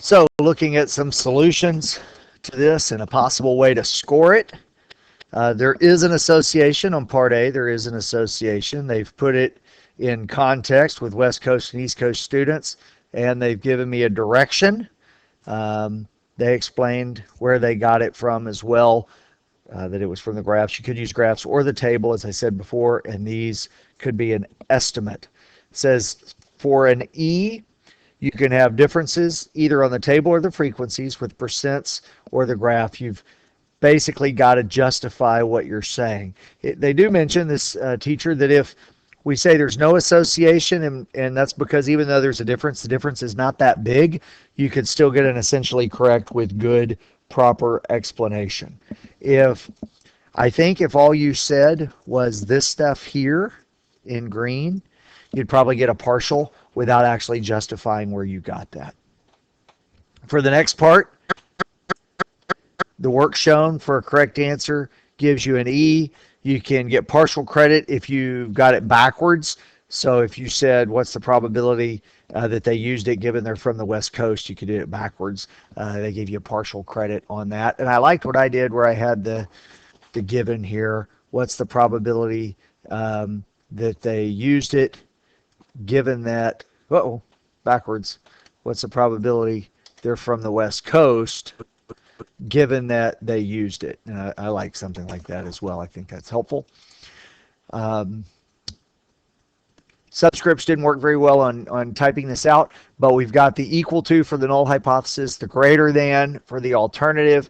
So looking at some solutions to this and a possible way to score it. There is an association on Part A. There is an association. They've put it in context with West Coast and East Coast students, and they've given me a direction. They explained where they got it from as well, that it was from the graphs. You could use graphs or the table, as I said before, and these could be an estimate. It says for an E, you can have differences either on the table or the frequencies with percents or the graph. You've basically got to justify what you're saying. They do mention, this teacher, that if we say there's no association, and that's because even though there's a difference, the difference is not that big, you could still get an essentially correct with good, proper explanation. I think if all you said was this stuff here in green, you'd probably get a partial without actually justifying where you got that. For the next part, the work shown for a correct answer gives you an E. You can get partial credit if you got it backwards. So if you said, what's the probability that they used it given they're from the West Coast, you could do it backwards. They gave you a partial credit on that. And I liked what I did where I had the given here. What's the probability that they used it given that, backwards. What's the probability they're from the West Coast given that they used it? And I like something like that as well. I think that's helpful. Subscripts didn't work very well on typing this out, but we've got the equal to for the null hypothesis, the greater than for the alternative,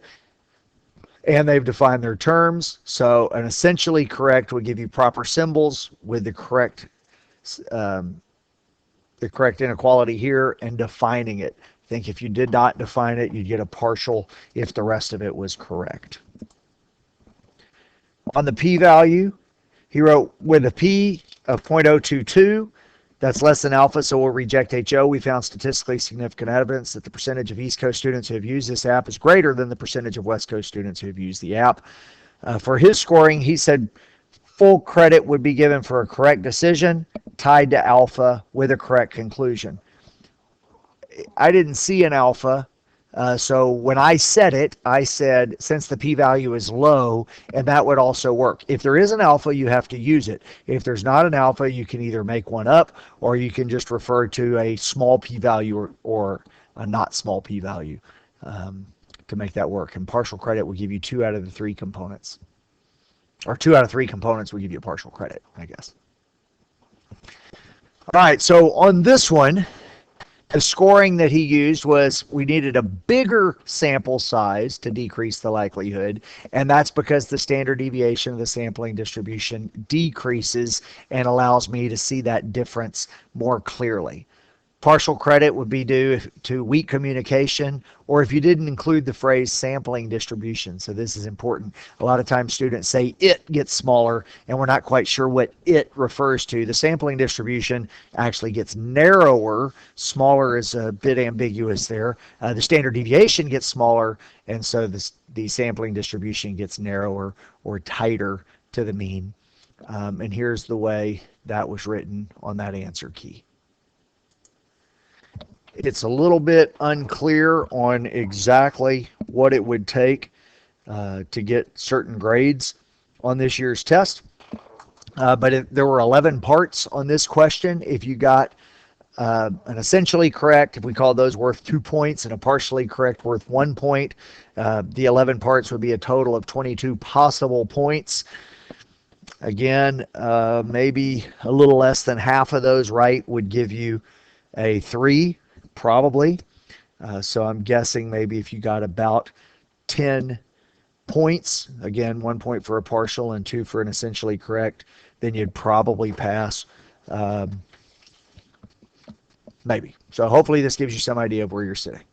and they've defined their terms. So an essentially correct would give you proper symbols with the correct inequality here and defining it. I think if you did not define it, you'd get a partial if the rest of it was correct. On the p-value, he wrote with a p of 0.022, that's less than alpha, so we'll reject HO. We found statistically significant evidence that the percentage of East Coast students who have used this app is greater than the percentage of West Coast students who have used the app. For his scoring, he said full credit would be given for a correct decision tied to alpha with a correct conclusion. I didn't see an alpha, so when I said it, I said since the p-value is low, and that would also work. If there is an alpha, you have to use it. If there's not an alpha, you can either make one up, or you can just refer to a small p-value or a not small p-value to make that work. And partial credit will give you 2 out of the 3 components. Or 2 out of 3 components will give you a partial credit, I guess. All right, so on this one, the scoring that he used was we needed a bigger sample size to decrease the likelihood, and that's because the standard deviation of the sampling distribution decreases and allows me to see that difference more clearly. Partial credit would be due to weak communication, or if you didn't include the phrase sampling distribution. So this is important. A lot of times students say it gets smaller, and we're not quite sure what it refers to. The sampling distribution actually gets narrower. Smaller is a bit ambiguous there. The standard deviation gets smaller, and so the sampling distribution gets narrower or tighter to the mean. And here's the way that was written on that answer key. It's a little bit unclear on exactly what it would take to get certain grades on this year's test. But there were 11 parts on this question. If you got an essentially correct, if we call those worth 2 points, and a partially correct worth 1 point, the 11 parts would be a total of 22 possible points. Again, maybe a little less than half of those right would give you a 3. Probably. So I'm guessing maybe if you got about 10 points, again, 1 point for a partial and 2 for an essentially correct, then you'd probably pass. Maybe. So hopefully this gives you some idea of where you're sitting.